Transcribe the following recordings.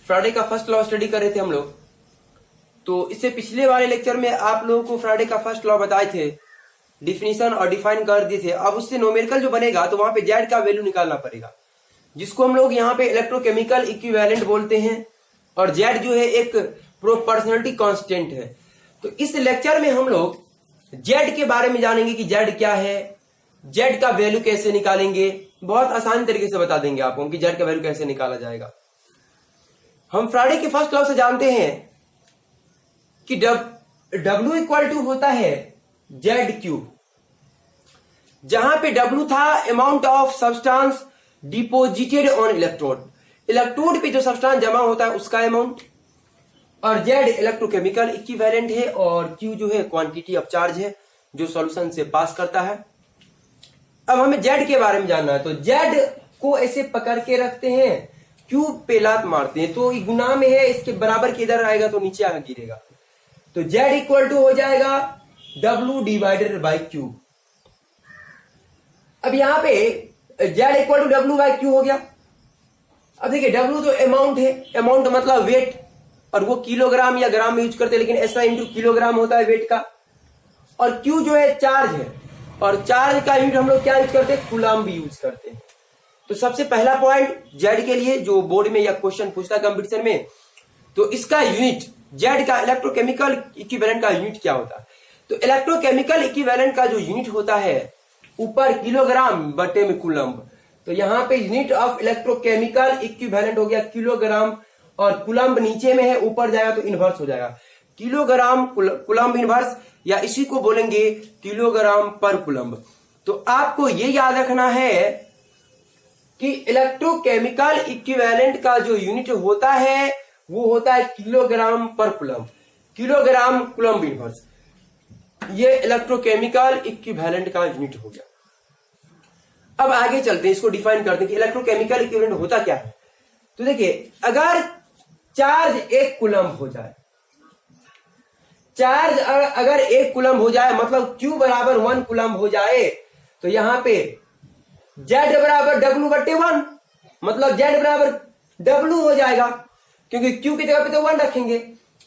फ्राडे का first law study कर रहे थे हम लोग। तो इससे पिछले वाले लेक्चर में आप लोगों को फ्राडे का फर्स्ट लॉ बताए थे, डिफिनीशन और डिफाइन कर दिए थे। अब उससे न्यूमेरिकल जो बनेगा तो वहां पे जेड का वैल्यू निकालना पड़ेगा, जिसको हम लोग यहाँ पे इलेक्ट्रोकेमिकल इक्विवेलेंट बोलते हैं। और जेड जो है एक प्रोपोर्शनलिटी कांस्टेंट है। तो इस लेक्चर में हम लोग जेड के बारे में जानेंगे कि जेड क्या है, जेड का वैल्यू कैसे निकालेंगे। बहुत आसान तरीके से बता देंगे आपको कि जेड का वैल्यू कैसे निकाला जाएगा। हम फ्राडे के फर्स्ट लॉ से जानते हैं कि W इक्वल टू होता है जेड क्यूब, जहां पे W था amount of substance deposited on electrode, electrode पे जो सब्सटेंस जमा होता है उसका अमाउंट, और जेड इलेक्ट्रोकेमिकल इक्विवेलेंट है, और Q जो है क्वांटिटी ऑफ चार्ज है जो सॉल्यूशन से पास करता है। अब हमें जेड के बारे में जानना है। तो जेड को ऐसे पकड़ के रखते हैं, क्यूब पे लात मारते हैं, तो ये गुना में है, इसके बराबर के इधर आएगा तो नीचे आगे गिरेगा। तो जेड इक्वल टू हो जाएगा W डिवाइडेड बाई क्यूब। अब यहां पे Z equal to W by Q हो गया। अब देखिए W तो अमाउंट है, अमाउंट मतलब वेट, और वो किलोग्राम या ग्राम में यूज करते हैं, लेकिन ऐसा इंटू किलोग्राम होता है वेट का। और Q जो है चार्ज है, और चार्ज का यूनिट हम लोग क्या यूज करते हैं, कूलम भी यूज करते हैं। तो सबसे पहला पॉइंट जेड के लिए जो बोर्ड में या क्वेश्चन पूछता है कंपटीशन में, तो इसका यूनिट जेड का इलेक्ट्रोकेमिकल इक्विवेलेंट का यूनिट क्या होता है। तो इलेक्ट्रोकेमिकल इक्विवेलेंट का जो यूनिट होता है ऊपर किलोग्राम बटे में कूलम। तो यहां पे यूनिट ऑफ इलेक्ट्रोकेमिकल इक्विवेलेंट हो गया किलोग्राम, और कूलम नीचे में है, ऊपर जाएगा तो इनवर्स हो जाएगा किलोग्राम कूलम इनवर्स, या इसी को बोलेंगे किलोग्राम पर कूलम। तो आपको ये याद रखना है कि इलेक्ट्रोकेमिकल इक्विवेलेंट का जो यूनिट होता है वो होता है किलोग्राम पर कूलम, किलोग्राम कूलम इनवर्स। ये इलेक्ट्रोकेमिकल इक्विवेलेंट का यूनिट हो गया। अब आगे चलते हैं, इसको डिफाइन करते हैं कि इलेक्ट्रोकेमिकल इक्विवेलेंट होता क्या है। तो देखिए, अगर चार्ज 1 कूलम हो जाए, चार्ज अगर 1 कूलम हो जाए, मतलब Q बराबर 1 कूलम हो जाए, तो यहां पे Z बराबर W बटे 1, मतलब Z बराबर W हो जाएगा, क्योंकि Q की जगह पे तो 1 रखेंगे।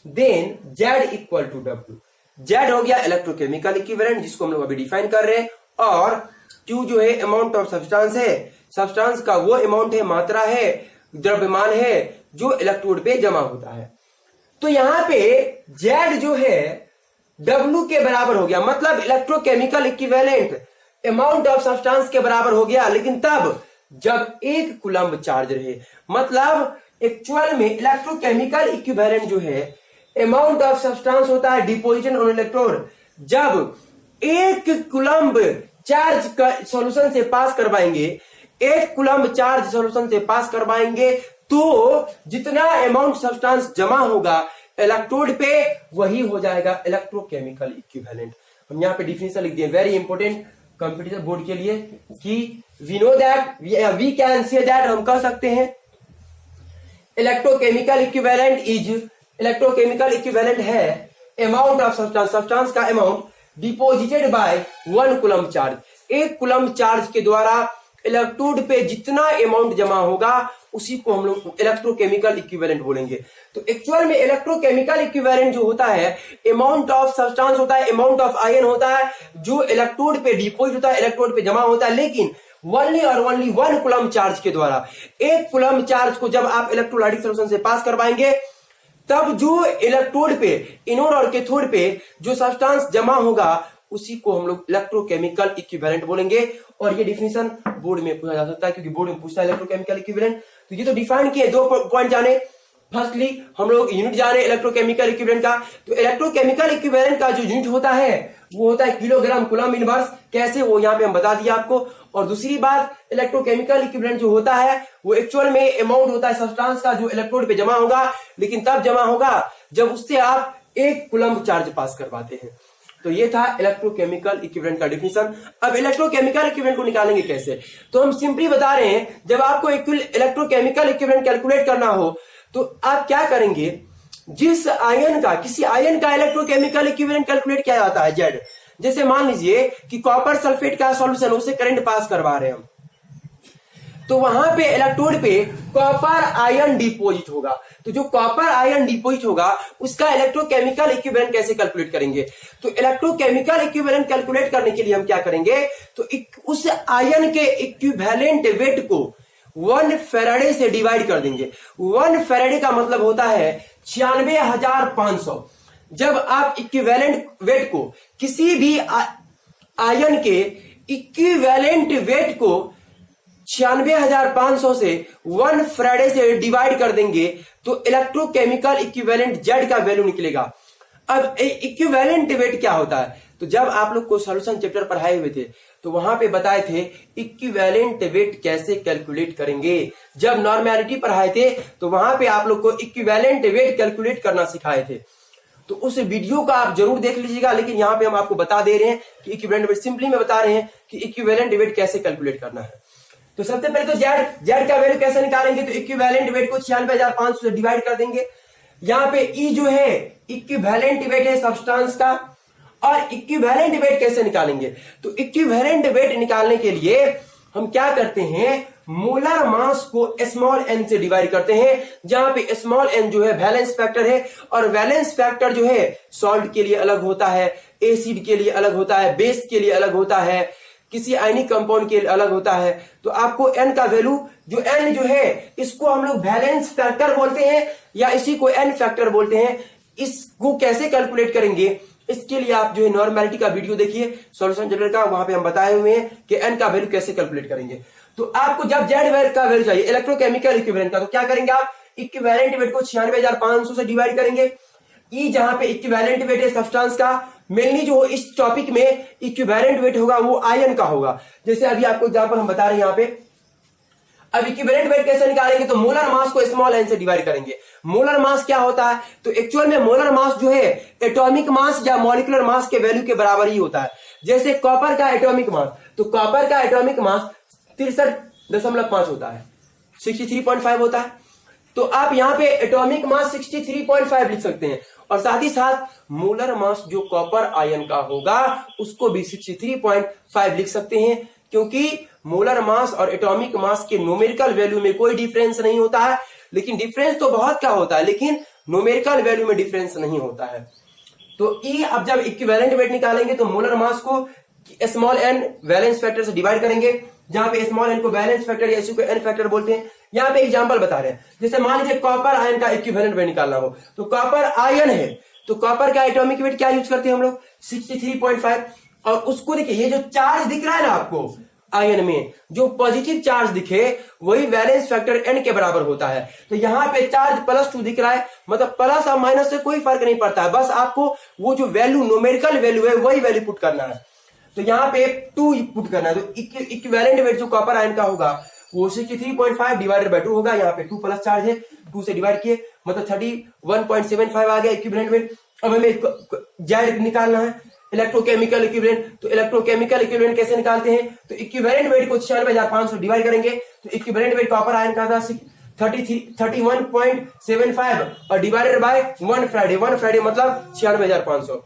Then Z equal to W, Z हो गया इलेक्ट्रोकेमिकल इक्विवेलेंट, जिसको हम लोग अभी डिफाइन कर रहे हैं, और Q जो है अमाउंट ऑफ सब्सटेंस है, सब्सटेंस का वो अमाउंट है, मात्रा है, द्रव्यमान है जो इलेक्ट्रोड पे जमा होता है। तो यहां पे Z जो है W के बराबर हो गया, मतलब electrochemical equivalent amount of substance के बराबर हो गया, लेकिन तब जब 1 कूलम चार्ज रहे। मतलब एक्चुअल में इलेक्ट्रोकेमिकल इक्विवेलेंट जो है अमाउंट ऑफ सब्सटेंस होता है डिपोजिटेड ऑन इलेक्ट्रोड, जब 1 कूलम चार्ज का सॉल्यूशन से पास करवाएंगे, 1 कूलम चार्ज सॉल्यूशन से पास करवाएंगे, तो जितना अमाउंट सब्सटेंस जमा होगा इलेक्ट्रोड पे वही हो जाएगा इलेक्ट्रोकेमिकल इक्विवेलेंट। हम यहाँ पे डिफिनेशन लिख दिए, वेरी इंपॉर्टेंट कंप्यूटर बोर्ड के लिए, कि we know that, we can say that, हम कह सकते हैं electrochemical equivalent is, electrochemical equivalent है अमाउंट ऑफ सब्सटेंस, सब्सटेंस का amount deposited by 1 coulomb charge, 1 coulomb charge के द्वारा इलेक्ट्रोड पे जितना अमाउंट जमा होगा उसी को हम लोग इलेक्ट्रोकेमिकल इक्विवेलेंट बोलेंगे। तो एक्चुअल में इलेक्ट्रोकेमिकल इक्विवेलेंट जो होता है अमाउंट ऑफ सब्सटेंस होता है, अमाउंट ऑफ आयन होता है जो इलेक्ट्रोड पे डिपोजिट होता है, इलेक्ट्रोड पे जमा होता है, लेकिन ओनली और ओनली 1 कूलम चार्ज के द्वारा। 1 कूलम चार्ज को जब आप इलेक्ट्रोलाइटिक सॉल्यूशन से पास करवाएंगे, तब जो इलेक्ट्रोड पे, एनोड और कैथोड पे जो सब्सटेंस जमा होगा उसी को हम लोग इलेक्ट्रोकेमिकल इक्विवेलेंट बोलेंगे। और ये डिफिनेशन बोर्ड में पूछा जा सकता है, क्योंकि बोर्ड में पूछता है इलेक्ट्रोकेमिकल इक्विवेलेंट। तो ये तो डिफाइन किए, 2 पॉइंट जाने। फर्स्टली हम लोग यूनिट जाने इलेक्ट्रोकेमिकल इक्विवेलेंट का। तो इलेक्ट्रोकेमिकल इक्विवेलेंट का जो यूनिट होता है वो होता है किलोग्राम कूलम इनवर्स। कैसे, वो यहाँ पे हम बता दिया आपको। और दूसरी बात, इलेक्ट्रोकेमिकल इक्विवेलेंट जो होता है वो एक्चुअल में अमाउंट होता है सब्सटेंस का जो इलेक्ट्रोड पे जमा होगा, लेकिन तब जमा होगा जब उससे आप 1 कूलम चार्ज पास करवाते हैं। तो ये था इलेक्ट्रोकेमिकल इक्विवेलेंट का डिफिनेशन। अब इलेक्ट्रोकेमिकल इक्विवेलेंट को निकालेंगे कैसे, तो हम सिंपली बता रहे हैं, जब आपको इलेक्ट्रोकेमिकल इक्विवेलेंट कैलकुलेट करना हो तो आप क्या करेंगे, जिस आयन का, किसी आयन का इलेक्ट्रोकेमिकल इक्विवेलेंट कैलकुलेट किया जाता है जेड। जैसे मान लीजिए कि कॉपर सल्फेट का सॉल्यूशन, उसे करंट पास करवा रहे हैं हम, तो वहां पे इलेक्ट्रोड पे कॉपर आयन डिपोजिट होगा। तो जो कॉपर आयन डिपोजिट होगा उसका इलेक्ट्रोकेमिकल इक्विवेलेंट कैसे कैलकुलेट करेंगे? तो इलेक्ट्रोकेमिकल इक्विवेलेंट कैलकुलेट करने के लिए हम क्या करेंगे, तो उस आयन के इक्विवेलेंट वेट को 1 फैराडे से डिवाइड कर देंगे। 1 फैराडे का मतलब होता है 96,500। जब आप इक्विवेलेंट वेट को किसी भी आयन के इक्विवेलेंट वेट को 96,500 से 1 फैराडे से डिवाइड कर देंगे तो इलेक्ट्रोकेमिकल इक्विवेलेंट जेड का वैल्यू निकलेगा। अब इक्विवेलेंट वेट क्या होता है? तो जब आप लोग को सॉल्यूशन चैप्टर पढ़ाए हुए थे तो वहां पे बताए थे इक्विवेलेंट वेट कैसे कैलकुलेट करेंगे। जब नॉर्मेलिटी पढ़ाए थे तो वहां पे आप लोग को इक्विवेलेंट वेट कैलकुलेट करना सिखाए थे, तो उस वीडियो का आप जरूर देख लीजिएगा। लेकिन यहाँ पे हम आपको बता दे रहे हैं कि इक्विवेलेंट वेट, सिंपली में बता रहे हैं कि इक्विवेलेंट वेट कैसे कैलकुलेट करना है। तो सबसे पहले तो जेड का वैल्यू कैसे निकालेंगे, तो इक्विवेलेंट वेट को 96,500 से डिवाइड कर देंगे। यहाँ पे ई जो है इक्विवेलेंट वेट है सब्सटेंस का, और इक्विवेलेंट वेट कैसे निकालेंगे, तो इक्विवेलेंट वेट निकालने के लिए हम क्या करते हैं, मोलर मास को स्मॉल एन से डिवाइड करते हैं, जहां पे स्मॉल एन जो है वैलेंस फैक्टर है, और वैलेंस फैक्टर जो है सॉल्ट के लिए अलग होता है, एसिड के लिए अलग होता है, बेस के लिए अलग होता है, किसी आयनिक कंपाउंड के लिए अलग होता है। तो आपको एन का वैल्यू जो एन जो है इसको हम लोग वैलेंस फैक्टर बोलते हैं या इसी को एन फैक्टर बोलते हैं। इसको कैसे कैलकुलेट करेंगे इसके लिए आप जो है नॉर्मेलिटी का वीडियो देखिए सॉल्यूशन चैप्टर का, वहां पे हम बताए हुए हैं कि एन का वैल्यू कैसे कैलकुलेट करेंगे। तो आपको जब जेड का वैल्यू चाहिए इलेक्ट्रोकेमिकल इक्विवेलेंट का, तो क्या करेंगे आप, इक्विवेलेंट वेट को 96,500 से डिवाइड करेंगे। ई जहां पे इक्विवेलेंट वेट है सब्सटेंस का, मेनली जो इस टॉपिक में इक्विवेलेंट वेट होगा वो आयन का होगा। जैसे अभी आपको एग्जांपल हम बता रहे हैं यहाँ पे, अब इक्विवेलेंट वेट कैसे निकालेंगे, तो मोलर मास को स्मॉल एन से डिवाइड करेंगे। मोलर मास क्या होता है, तो एक्चुअल में मोलर मास जो है एटॉमिक मास या मॉलिक्यूलर मास के वैल्यू के बराबर ही होता है। जैसे कॉपर का एटॉमिक मास, तो कॉपर का एटॉमिक मास 63.5 होता है, 63.5 होता है। तो आप यहां पे एटॉमिक मास 63.5 लिख सकते हैं, और साथ ही साथ मोलर मास जो कॉपर आयन का होगा उसको भी 63.5 लिख सकते हैं, क्योंकि मोलर मास और एटॉमिक मास के न्यूमेरिकल वैल्यू में कोई डिफरेंस नहीं होता है, लेकिन डिफरेंस तो बहुत का होता है, लेकिन न्यूमेरिकल वैल्यू में डिफरेंस नहीं होता है। तो ई अब जब इक्विवेलेंट वेट निकालेंगे तो मोलर मास को स्मॉल एन वैलेंस फैक्टर से डिवाइड करेंगे, जहां पे स्मॉल एन को वैलेंस फैक्टर या इसी को एन फैक्टर बोलते हैं। यहाँ पे एग्जांपल बता रहे हैं, जैसे मान लीजिए कॉपर आयन का इक्विवेलेंट वेट निकालना हो, तो कॉपर आयन है तो कॉपर का एटॉमिक वेट क्या यूज करते हैं हम लोग, 63.5। और उसको देखिए ये जो चार्ज दिख रहा है ना आपको आयन में, जो पॉजिटिव चार्ज दिखे वही वैलेंस फैक्टर एन के बराबर होता है। तो यहाँ पे चार्ज +2 दिख रहा है, मतलब प्लस और माइनस से कोई फर्क नहीं पड़ता है, बस आपको वो जो वैल्यू न्यूमेरिकल वैल्यू है वही वैल्यू पुट करना है। तो यहाँ पे 2 पुट करना है, तो इक्विवेलेंट वेट जो कॉपर आयन का होगा वो 63.5 डिवाइडेड बाय 2 होगा। यहाँ पे 2 प्लस चार्ज है, 2 से डिवाइड किए मतलब 31.75 आ गया इक्विवेलेंट वेट। अब हमें जेड निकालना है इलेक्ट्रोकेमिकल इक्विवेलेंट। तो इलेक्ट्रोकेमिकल इक्विवेलेंट कैसे निकालते हैं, तो इक्विवेलेंट वेट को 96,500 डिवाइड करेंगे, तो इक्विवेलेंट वेट कॉपर आयन का था 31.75 और डिवाइडेड बाय 1 फैराडे मतलब 96,500।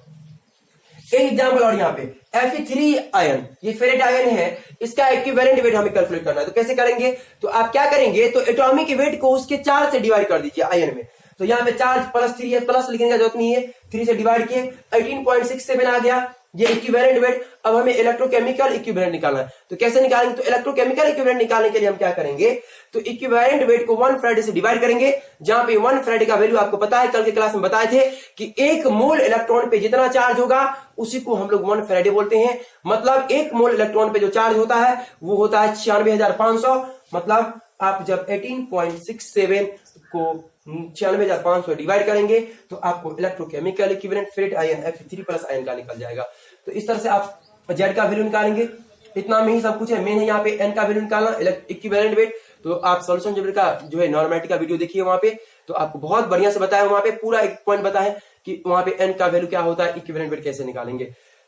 एक एग्जांपल और यहाँ पे Fe3 आयन, ये फेरेट आयन है, इसका इक्विवेलेंट वेट हमें कैलकुलेट करना है। तो कैसे करेंगे, तो आप क्या करेंगे, तो एटॉमिक वेट को उसके चार्ज से डिवाइड कर दीजिए आयन में। तो यहाँ पे चार्ज +3 है, प्लस लिखने का जरूरत नहीं है, 3 से डिवाइड किए 18.67 आ गया ये इक्विवेलेंट वेट। अब हमें इलेक्ट्रोकेमिकल इक्विवेलेंट निकालना है, तो कैसे निकालेंगे, तो इलेक्ट्रोकेमिकल इक्विवेलेंट निकालने के लिए हम क्या करेंगे, तो इक्विवेलेंट वेट को 1 फैराडे से डिवाइड करेंगे, जहां पे 1 फैराडे का वैल्यू आपको पता है, कल के क्लास में बताए थे कि 1 मोल इलेक्ट्रॉन पे जितना चार्ज होगा उसी को हम लोग 1 फैराडे बोलते हैं। मतलब 1 मोल इलेक्ट्रॉन पे जो चार्ज होता है वो होता है 96,500। मतलब आप जब 18.67 को 96,500 डिवाइड करेंगे तो आपको इलेक्ट्रोकेमिकल इक्विवेलेंट फेरेट आयन Fe3+ आयन का निकल जाएगा। तो इस तरह से आप जेड का वैल्यू निकालेंगे। इतना में ही सब कुछ है, मेन है यहाँ पे एन का वैल्यू निकालना, इक्विवेलेंट वेट। तो आप सॉल्यूशन चैप्टर का जो है नॉर्मेलिटी का वीडियो देखिए, वहां पे तो आपको बहुत बढ़िया से बताया, वहां पे पूरा एक पॉइंट बताया कि वहां पे एन का वैल्यू क्या होता है, इक्विवेलेंट वेट कैसे निकालेंगे।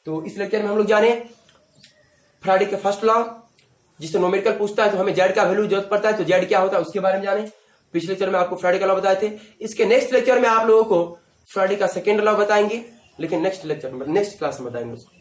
तो इस लेक्चर में हम लोग जाने फैराडे के फर्स्ट लॉ, जिससे न्यूमेरिकल पूछता है तो हमें जेड का वैल्यू जरूरत पड़ता है, तो जेड क्या होता है उसके बारे में जाने। पिछले लेक्चर में आपको फैराडे का लॉ बताए थे, इसके नेक्स्ट लेक्चर में आप लोगों को फैराडे का सेकेंड लॉ बताएंगे, लेकिन नेक्स्ट लेक्चर में नेक्स्ट क्लास में बताएंगे उसको।